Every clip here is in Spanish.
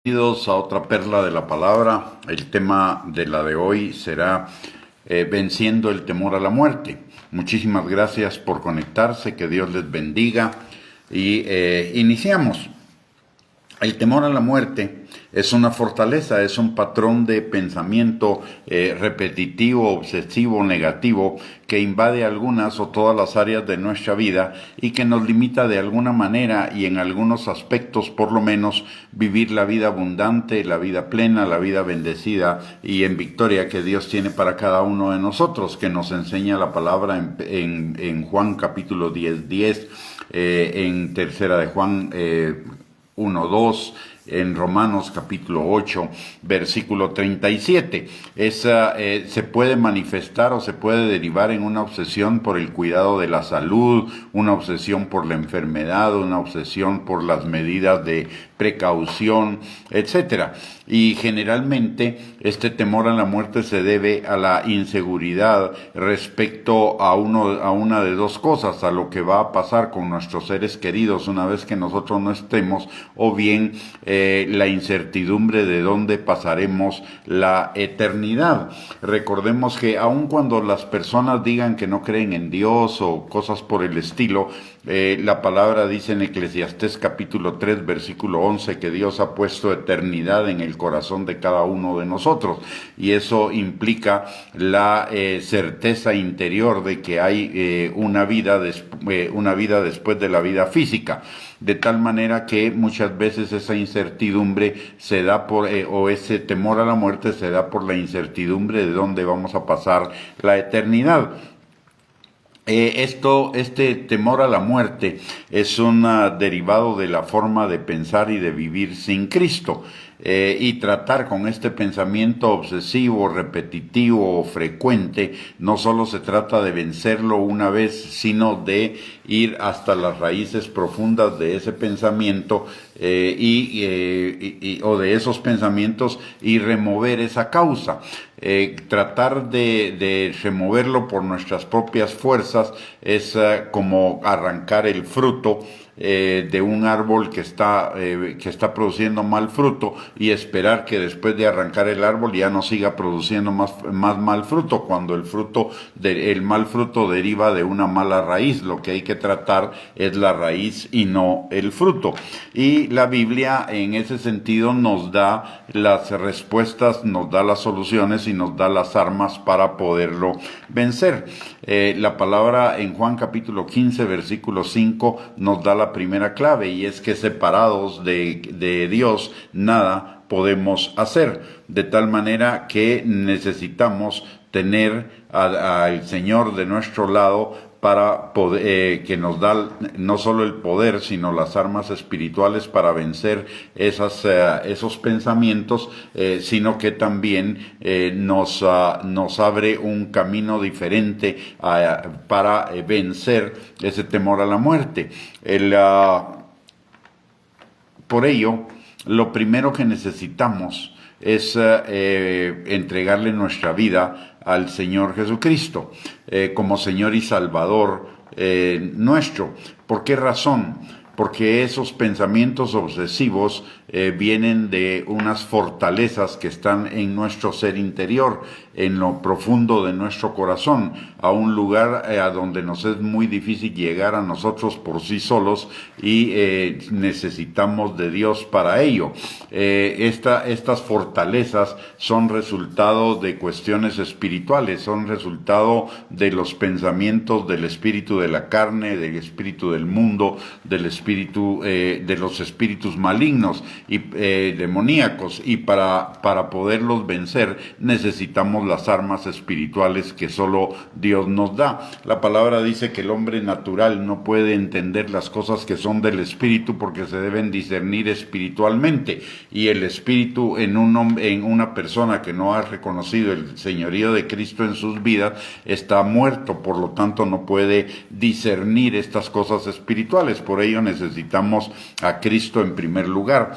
Bienvenidos a otra perla de la palabra. El tema de la de hoy será venciendo el temor a la muerte. Muchísimas gracias por conectarse, que Dios les bendiga y iniciamos. El temor a la muerte es una fortaleza, es un patrón de pensamiento repetitivo, obsesivo, negativo, que invade algunas o todas las áreas de nuestra vida y que nos limita de alguna manera y en algunos aspectos, por lo menos, vivir la vida abundante, la vida plena, la vida bendecida y en victoria que Dios tiene para cada uno de nosotros, que nos enseña la palabra en Juan capítulo 10:10, en tercera de Juan 1:2, en Romanos capítulo 8, versículo 37. Se puede manifestar o se puede derivar en una obsesión por el cuidado de la salud, una obsesión por la enfermedad, una obsesión por las medidas de precaución, etcétera. Y generalmente este temor a la muerte se debe a la inseguridad respecto a una de dos cosas: a lo que va a pasar con nuestros seres queridos una vez que nosotros no estemos, o bien la incertidumbre de dónde pasaremos la eternidad. Recordemos que aun cuando las personas digan que no creen en Dios o cosas por el estilo, la palabra dice en Eclesiastés capítulo 3 versículo 11 que Dios ha puesto eternidad en el corazón de cada uno de nosotros, y eso implica la certeza interior de que hay una vida después de la vida física, de tal manera que muchas veces esa incertidumbre se da o ese temor a la muerte se da por la incertidumbre de dónde vamos a pasar la eternidad. Este temor a la muerte es un derivado de la forma de pensar y de vivir sin Cristo. Y tratar con este pensamiento obsesivo, repetitivo o frecuente, no solo se trata de vencerlo una vez, sino de ir hasta las raíces profundas de ese pensamiento o de esos pensamientos, y remover esa causa. Tratar de removerlo por nuestras propias fuerzas es como arrancar el fruto de un árbol que está produciendo mal fruto, y esperar que después de arrancar el árbol ya no siga produciendo más mal fruto, cuando el mal fruto deriva de una mala raíz. Lo que hay que tratar es la raíz y no el fruto. Y la Biblia en ese sentido nos da las respuestas, nos da las soluciones y nos da las armas para poderlo vencer. La palabra en Juan capítulo 15 versículo 5 nos da la primera clave, y es que separados de Dios nada podemos hacer, de tal manera que necesitamos tener al Señor de nuestro lado para poder, que nos da no solo el poder, sino las armas espirituales para vencer esos pensamientos, sino que también nos abre un camino diferente para vencer ese temor a la muerte. Por ello, lo primero que necesitamos es entregarle nuestra vida al Señor Jesucristo como Señor y Salvador nuestro. ¿Por qué razón? Porque esos pensamientos obsesivos vienen de unas fortalezas que están en nuestro ser interior, en lo profundo de nuestro corazón, a un lugar a donde nos es muy difícil llegar a nosotros por sí solos, y necesitamos de Dios para ello. Estas fortalezas son resultado de cuestiones espirituales, son resultado de los pensamientos del espíritu de la carne, del espíritu del mundo, del espíritu de los espíritus malignos y demoníacos, y para poderlos vencer necesitamos las armas espirituales que solo Dios nos da. La palabra dice que el hombre natural no puede entender las cosas que son del espíritu, porque se deben discernir espiritualmente, y el espíritu en una persona que no ha reconocido el señorío de Cristo en sus vidas está muerto, por lo tanto no puede discernir estas cosas espirituales. Por ello necesitamos a Cristo en primer lugar.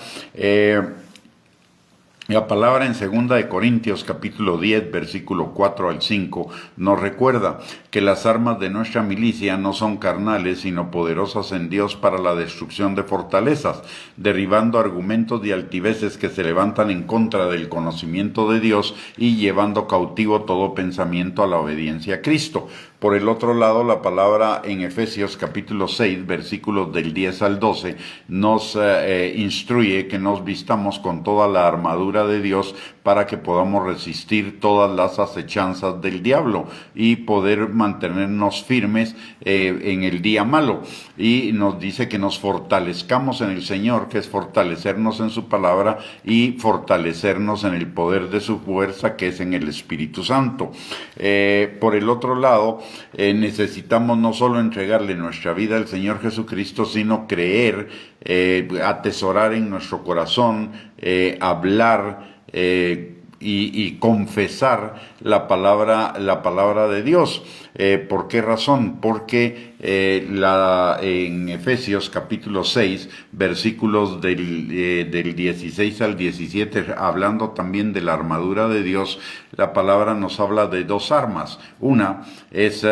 La palabra en 2 capítulo 10, versículo 4 al 5, nos recuerda que las armas de nuestra milicia no son carnales, sino poderosas en Dios para la destrucción de fortalezas, derribando argumentos y altiveces que se levantan en contra del conocimiento de Dios y llevando cautivo todo pensamiento a la obediencia a Cristo. Por el otro lado, la palabra en Efesios capítulo 6, versículos del 10 al 12, nos instruye que nos vistamos con toda la armadura de Dios para que podamos resistir todas las acechanzas del diablo y poder mantenernos firmes en el día malo. Y nos dice que nos fortalezcamos en el Señor, que es fortalecernos en su palabra y fortalecernos en el poder de su fuerza, que es en el Espíritu Santo. Por el otro lado, necesitamos no solo entregarle nuestra vida al Señor Jesucristo, sino creer, atesorar en nuestro corazón, hablar y confesar la palabra de Dios. ¿Por qué razón? Porque en Efesios capítulo 6, versículos del 16 al 17, hablando también de la armadura de Dios, la palabra nos habla de dos armas. Una es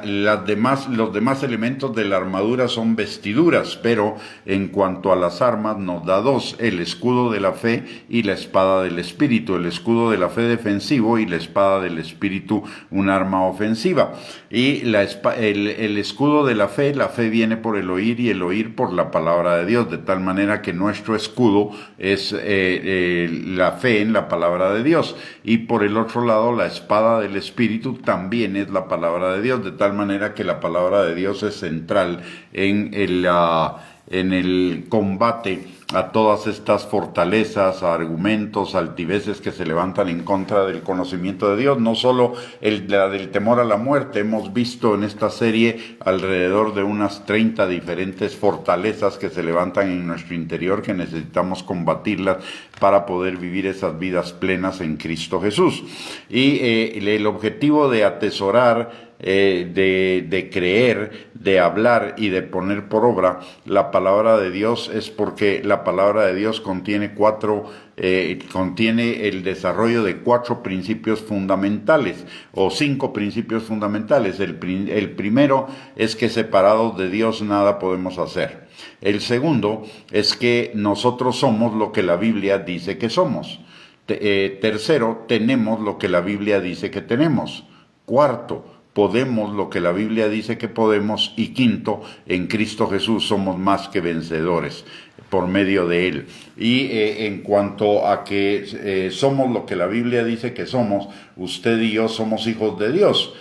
los demás elementos de la armadura son vestiduras, pero en cuanto a las armas nos da dos: el escudo de la fe y la espada del Espíritu. El escudo de la fe defensivo y la espada del Espíritu un arma ofensiva. Y el escudo de la fe viene por el oír y el oír por la palabra de Dios, de tal manera que nuestro escudo es la fe en la palabra de Dios. Y por el otro lado, la espada del Espíritu también es la palabra de Dios, de tal manera que la palabra de Dios es central en el combate a todas estas fortalezas, argumentos, altiveces que se levantan en contra del conocimiento de Dios. No solo la del temor a la muerte. Hemos visto en esta serie alrededor de unas 30 diferentes fortalezas que se levantan en nuestro interior, que necesitamos combatirlas para poder vivir esas vidas plenas en Cristo Jesús. Y el objetivo de atesorar, de creer, de hablar y de poner por obra la palabra de Dios es porque la palabra de Dios contiene el desarrollo de 4 principios fundamentales o 5 principios fundamentales. El primero es que separados de Dios nada podemos hacer. El segundo es que nosotros somos lo que la Biblia dice que somos. Tercero, tenemos lo que la Biblia dice que tenemos. Cuarto, podemos lo que la Biblia dice que podemos. Y quinto, en Cristo Jesús somos más que vencedores por medio de Él. Y en cuanto a que somos lo que la Biblia dice que somos, usted y yo somos hijos de Dios.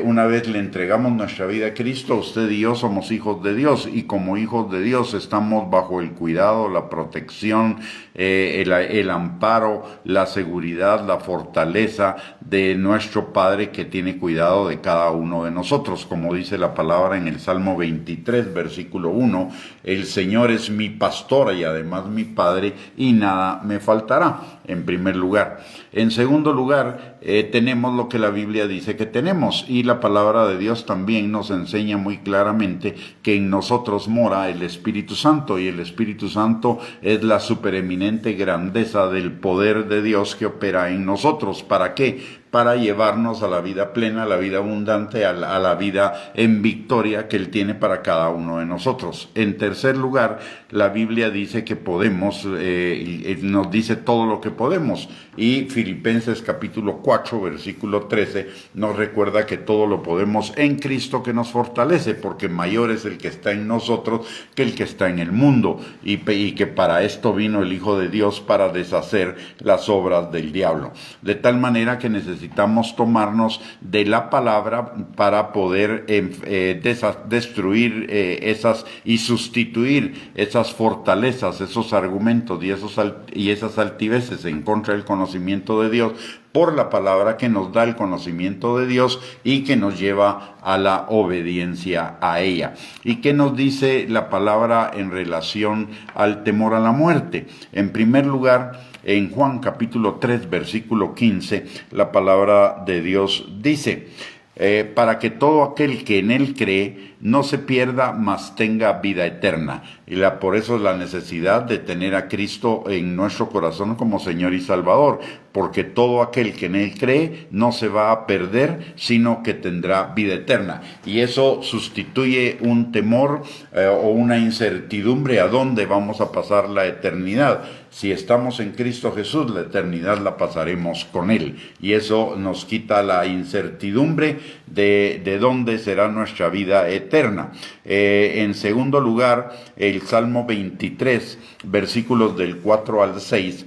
Una vez le entregamos nuestra vida a Cristo, usted y yo somos hijos de Dios, y como hijos de Dios estamos bajo el cuidado, la protección, el amparo, la seguridad, la fortaleza de nuestro Padre, que tiene cuidado de cada uno de nosotros. Como dice la palabra en el Salmo 23, versículo 1, el Señor es mi pastor y además mi Padre, y nada me faltará, en primer lugar. En segundo lugar, tenemos lo que la Biblia dice que tenemos, y la palabra de Dios también nos enseña muy claramente que en nosotros mora el Espíritu Santo, y el Espíritu Santo es la supereminente grandeza del poder de Dios que opera en nosotros. ¿Para qué? Para llevarnos a la vida plena, a la vida abundante, a la vida en victoria que Él tiene para cada uno de nosotros. En tercer lugar, la Biblia dice que podemos, nos dice todo lo que podemos. Y Filipenses capítulo 4, versículo 13, nos recuerda que todo lo podemos en Cristo que nos fortalece, porque mayor es el que está en nosotros que el que está en el mundo. Y que para esto vino el Hijo de Dios, para deshacer las obras del diablo. De tal manera que necesitamos tomarnos de la palabra para poder destruir esas y sustituir esas fortalezas, esos argumentos y esas altiveces en contra del conocimiento de Dios, por la palabra que nos da el conocimiento de Dios y que nos lleva a la obediencia a ella. ¿Y qué nos dice la palabra en relación al temor a la muerte? En primer lugar, en Juan capítulo 3, versículo 15, la palabra de Dios dice: para que todo aquel que en Él cree no se pierda, mas tenga vida eterna. Por eso la necesidad de tener a Cristo en nuestro corazón como Señor y Salvador, porque todo aquel que en Él cree no se va a perder, sino que tendrá vida eterna. Y eso sustituye un temor o una incertidumbre a dónde vamos a pasar la eternidad. Si estamos en Cristo Jesús, la eternidad la pasaremos con Él. Y eso nos quita la incertidumbre de dónde será nuestra vida eterna. En segundo lugar, el Salmo 23, versículos del 4 al 6,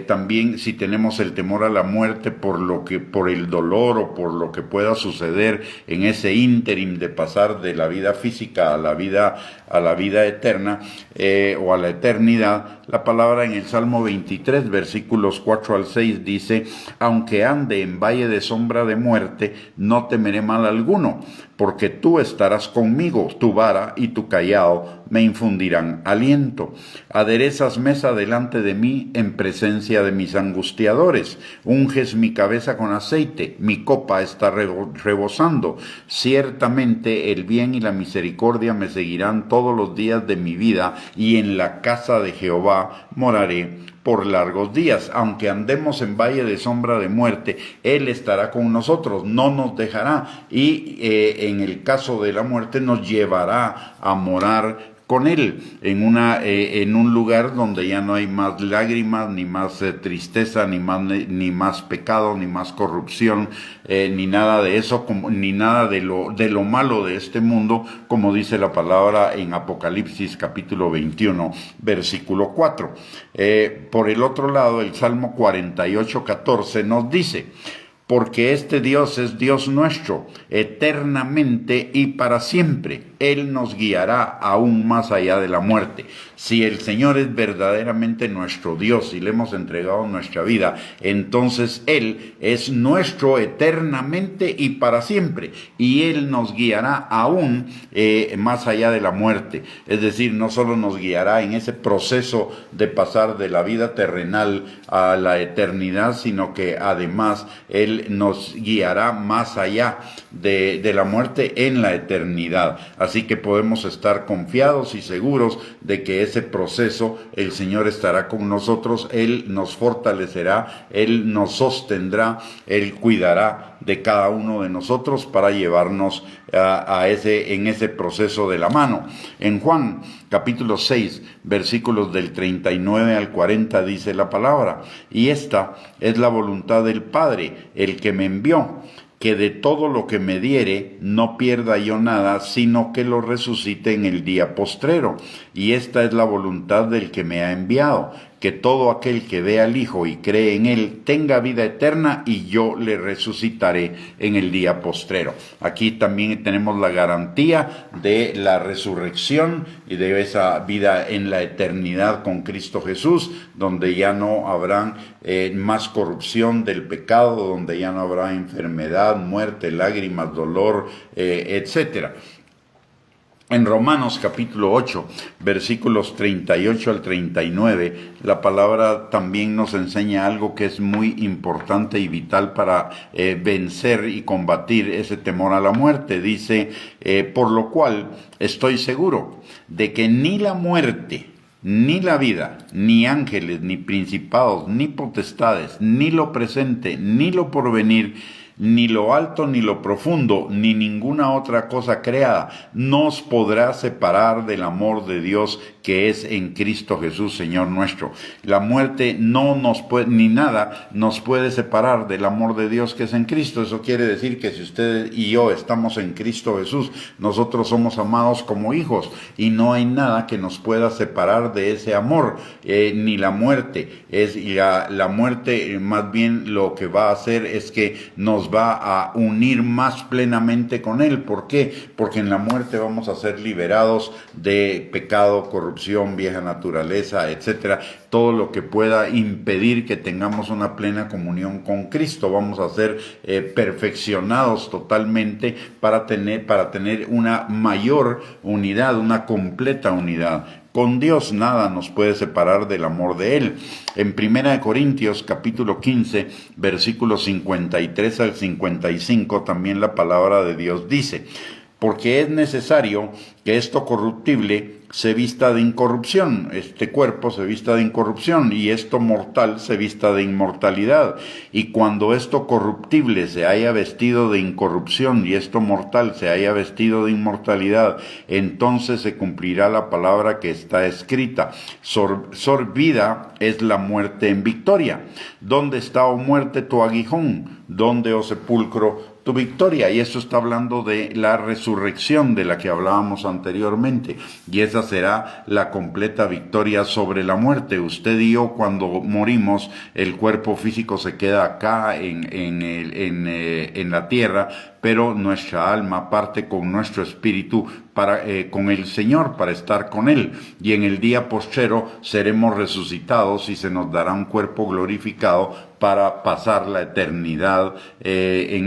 también si tenemos el temor a la muerte por el dolor o por lo que pueda suceder en ese ínterim de pasar de la vida física a la vida eterna o a la eternidad, la palabra en el Salmo 23, versículos 4 al 6 dice: aunque ande en valle de sombra de muerte, no temeré mal alguno, porque tú estarás conmigo, tu vara y tu cayado me infundirán aliento. Aderezas mesa delante de mí en presencia de mis angustiadores, unges mi cabeza con aceite, mi copa está rebosando. Ciertamente el bien y la misericordia me seguirán todos los días de mi vida, y en la casa de Jehová moraré por largos días. Aunque andemos en valle de sombra de muerte, Él estará con nosotros, no nos dejará, y en el caso de la muerte nos llevará a morar con Él en un lugar donde ya no hay más lágrimas, ni más tristeza, ni más pecado, ni más corrupción, ni nada de eso, ni nada de lo malo de este mundo, como dice la palabra en Apocalipsis capítulo 21, versículo 4. Por el otro lado, el Salmo 48, 14 nos dice: porque este Dios es Dios nuestro, eternamente y para siempre. Él nos guiará aún más allá de la muerte. Si el Señor es verdaderamente nuestro Dios y le hemos entregado nuestra vida, entonces Él es nuestro eternamente y para siempre. Y Él nos guiará aún más allá de la muerte. Es decir, no solo nos guiará en ese proceso de pasar de la vida terrenal a la eternidad, sino que además Él nos guiará más allá de la muerte en la eternidad. Así que podemos estar confiados y seguros de que ese proceso el Señor estará con nosotros, Él nos fortalecerá, Él nos sostendrá, Él cuidará de cada uno de nosotros para llevarnos en ese proceso de la mano. En Juan capítulo 6, versículos del 39 al 40 dice la palabra: y esta es la voluntad del Padre, el que me envió, que de todo lo que me diere no pierda yo nada, sino que lo resucite en el día postrero. Y esta es la voluntad del que me ha enviado, que todo aquel que ve al Hijo y cree en Él tenga vida eterna, y yo le resucitaré en el día postrero. Aquí también tenemos la garantía de la resurrección y de esa vida en la eternidad con Cristo Jesús, donde ya no habrá más corrupción del pecado, donde ya no habrá enfermedad, muerte, lágrimas, dolor, etcétera. En Romanos capítulo 8, versículos 38 al 39, la palabra también nos enseña algo que es muy importante y vital para vencer y combatir ese temor a la muerte. Dice: por lo cual estoy seguro de que ni la muerte, ni la vida, ni ángeles, ni principados, ni potestades, ni lo presente, ni lo porvenir, ni lo alto, ni lo profundo, ni ninguna otra cosa creada nos podrá separar del amor de Dios que es en Cristo Jesús, Señor nuestro. La muerte no nos puede, ni nada nos puede separar del amor de Dios que es en Cristo. Eso quiere decir que si usted y yo estamos en Cristo Jesús, nosotros somos amados como hijos, y no hay nada que nos pueda separar de ese amor, ni la muerte. La muerte más bien lo que va a hacer es que nos va a unir más plenamente con Él. ¿Por qué? Porque en la muerte vamos a ser liberados de pecado, corrupción, vieja naturaleza, etcétera, todo lo que pueda impedir que tengamos una plena comunión con Cristo. Vamos a ser perfeccionados totalmente para tener una mayor unidad, una completa unidad. Con Dios nada nos puede separar del amor de Él. En 1 Corintios capítulo 15, versículos 53 al 55, también la palabra de Dios dice: porque es necesario que esto corruptible se vista de incorrupción, este cuerpo se vista de incorrupción, y esto mortal se vista de inmortalidad. Y cuando esto corruptible se haya vestido de incorrupción y esto mortal se haya vestido de inmortalidad, entonces se cumplirá la palabra que está escrita: sorbida es la muerte en victoria. ¿Dónde está, oh muerte, tu aguijón? ¿Dónde, oh sepulcro, tu victoria? Y eso está hablando de la resurrección de la que hablábamos anteriormente, y esa será la completa victoria sobre la muerte. Usted y yo, cuando morimos, el cuerpo físico se queda acá en la tierra, pero nuestra alma parte con nuestro espíritu con el Señor, para estar con Él, y en el día postrero seremos resucitados y se nos dará un cuerpo glorificado para pasar la eternidad en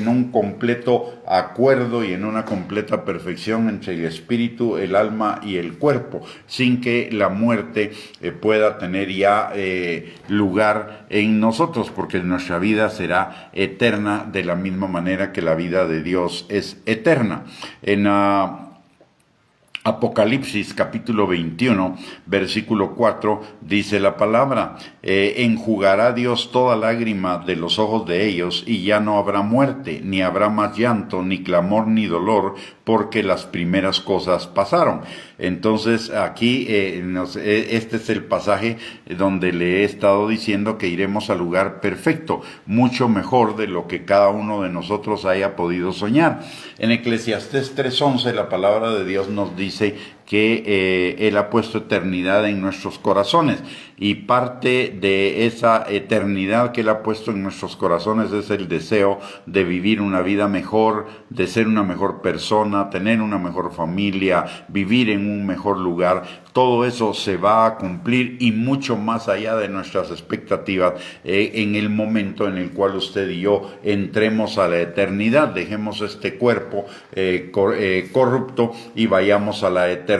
un completo acuerdo y en una completa perfección entre el espíritu, el alma y el cuerpo, sin que la muerte pueda tener ya lugar en nosotros, porque nuestra vida será eterna de la misma manera que la vida de Dios es eterna. En Apocalipsis capítulo 21, versículo 4, dice la palabra: enjugará Dios toda lágrima de los ojos de ellos, y ya no habrá muerte, ni habrá más llanto, ni clamor, ni dolor, porque las primeras cosas pasaron. Entonces aquí este es el pasaje donde le he estado diciendo que iremos al lugar perfecto, mucho mejor de lo que cada uno de nosotros haya podido soñar. En Eclesiastés 3:11 la palabra de Dios nos dice que Él ha puesto eternidad en nuestros corazones, y parte de esa eternidad que Él ha puesto en nuestros corazones es el deseo de vivir una vida mejor, de ser una mejor persona, tener una mejor familia, vivir en un mejor lugar. Todo eso se va a cumplir, y mucho más allá de nuestras expectativas, en el momento en el cual usted y yo entremos a la eternidad, dejemos este cuerpo corrupto y vayamos a la eternidad,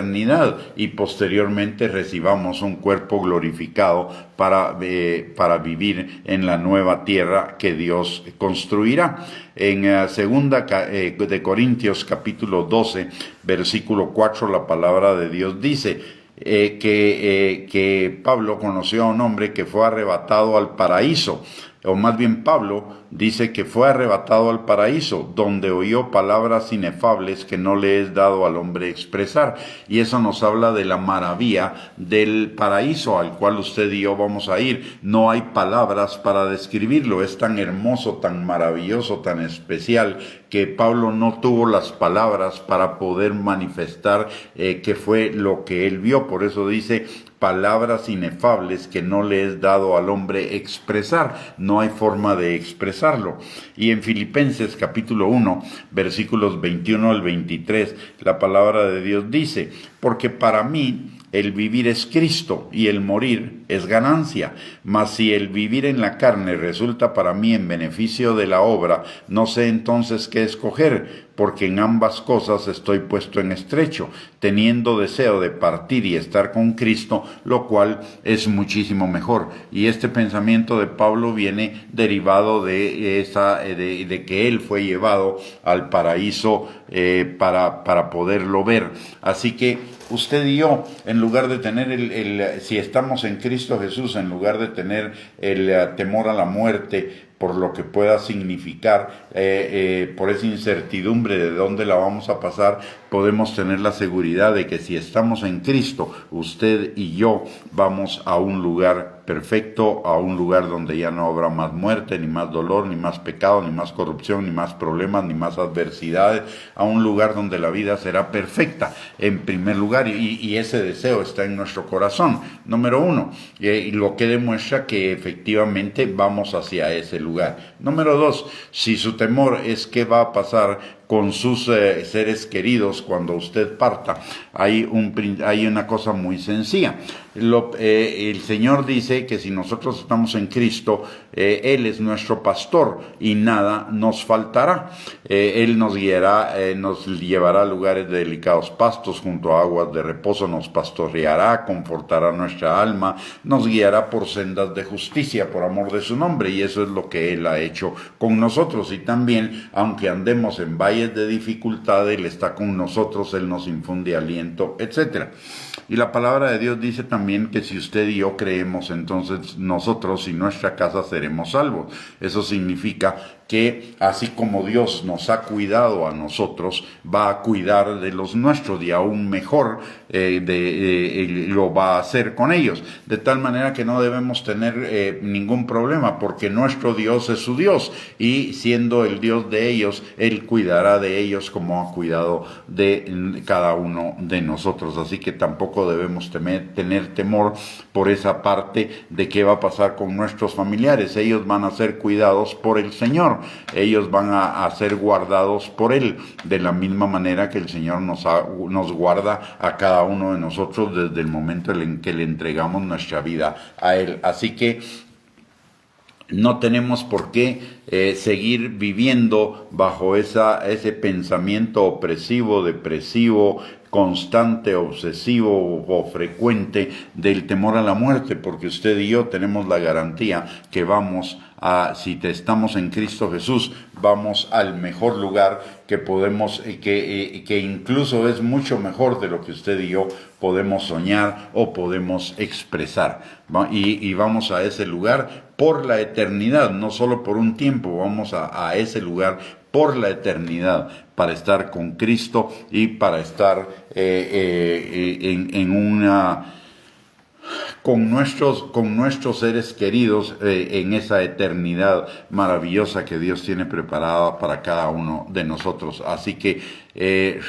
y posteriormente recibamos un cuerpo glorificado para vivir en la nueva tierra que Dios construirá. En segunda de Corintios capítulo 12, versículo 4, la palabra de Dios dice que Pablo conoció a un hombre que fue arrebatado al paraíso, o más bien Pablo dice que fue arrebatado al paraíso, donde oyó palabras inefables que no le es dado al hombre expresar. Y eso nos habla de la maravilla del paraíso al cual usted y yo vamos a ir. No hay palabras para describirlo, es tan hermoso, tan maravilloso, tan especial, que Pablo no tuvo las palabras para poder manifestar qué fue lo que él vio. Por eso dice: palabras inefables que no le es dado al hombre expresar. No hay forma de expresarlo. Y en Filipenses capítulo 1, versículos 21 al 23, la palabra de Dios dice: porque para mí el vivir es Cristo y el morir es ganancia. Mas si el vivir en la carne resulta para mí en beneficio de la obra, no sé entonces qué escoger, porque en ambas cosas estoy puesto en estrecho, teniendo deseo de partir y estar con Cristo, lo cual es muchísimo mejor. Y este pensamiento de Pablo viene derivado de que él fue llevado al paraíso para poderlo ver. Así que usted y yo, en lugar de tener si estamos en Cristo Jesús, en lugar de tener el temor a la muerte, por lo que pueda significar, por esa incertidumbre de dónde la vamos a pasar, podemos tener la seguridad de que si estamos en Cristo, usted y yo vamos a un lugar perfecto, a un lugar donde ya no habrá más muerte, ni más dolor, ni más pecado, ni más corrupción, ni más problemas, ni más adversidades, a un lugar donde la vida será perfecta, en primer lugar, y ese deseo está en nuestro corazón, número uno, y lo que demuestra que efectivamente vamos hacia ese lugar. Número dos, si su temor es qué va a pasar con sus seres queridos cuando usted parta, hay una cosa muy sencilla. El Señor dice que si nosotros estamos en Cristo, Él es nuestro pastor y nada nos faltará. Él nos guiará, nos llevará a lugares de delicados pastos, junto a aguas de reposo, nos pastoreará, confortará nuestra alma, nos guiará por sendas de justicia por amor de su nombre, y eso es lo que Él ha hecho con nosotros. Y también, aunque andemos en valle valles de dificultad Él está con nosotros, Él nos infunde aliento, etc. Y la palabra de Dios dice también que si usted y yo creemos, entonces nosotros y nuestra casa seremos salvos. Eso significa que así como Dios nos ha cuidado a nosotros, va a cuidar de los nuestros y aún mejor lo va a hacer con ellos. De tal manera que no debemos tener ningún problema, porque nuestro Dios es su Dios y siendo el Dios de ellos, Él cuidará de ellos como ha cuidado de cada uno de nosotros. Así que tampoco debemos tener temor por esa parte de qué va a pasar con nuestros familiares. Ellos van a ser cuidados por el Señor. Ellos van a ser guardados por Él, de la misma manera que el Señor nos guarda a cada uno de nosotros desde el momento en que le entregamos nuestra vida a Él. Así que no tenemos por qué seguir viviendo bajo ese pensamiento opresivo, depresivo, constante, obsesivo o frecuente del temor a la muerte, porque usted y yo tenemos la garantía que si estamos en Cristo Jesús, vamos al mejor lugar que podemos, que incluso es mucho mejor de lo que usted y yo podemos soñar o podemos expresar. Y vamos a ese lugar por la eternidad, no solo por un tiempo, vamos a ese lugar por la eternidad, para estar con Cristo y para estar con nuestros seres queridos en esa eternidad maravillosa que Dios tiene preparada para cada uno de nosotros. Así que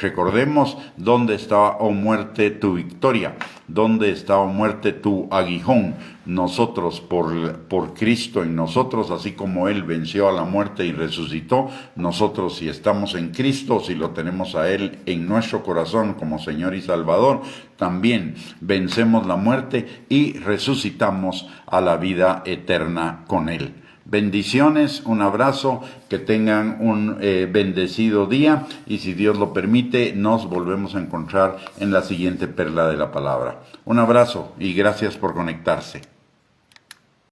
recordemos dónde está, oh muerte, tu victoria, dónde está, oh muerte, tu aguijón. Nosotros, por Cristo en nosotros, así como Él venció a la muerte y resucitó, nosotros si estamos en Cristo, si lo tenemos a Él en nuestro corazón como Señor y Salvador, también vencemos la muerte y resucitamos a la vida eterna con Él. Bendiciones, un abrazo, que tengan un bendecido día y si Dios lo permite nos volvemos a encontrar en la siguiente perla de la palabra. Un abrazo y gracias por conectarse.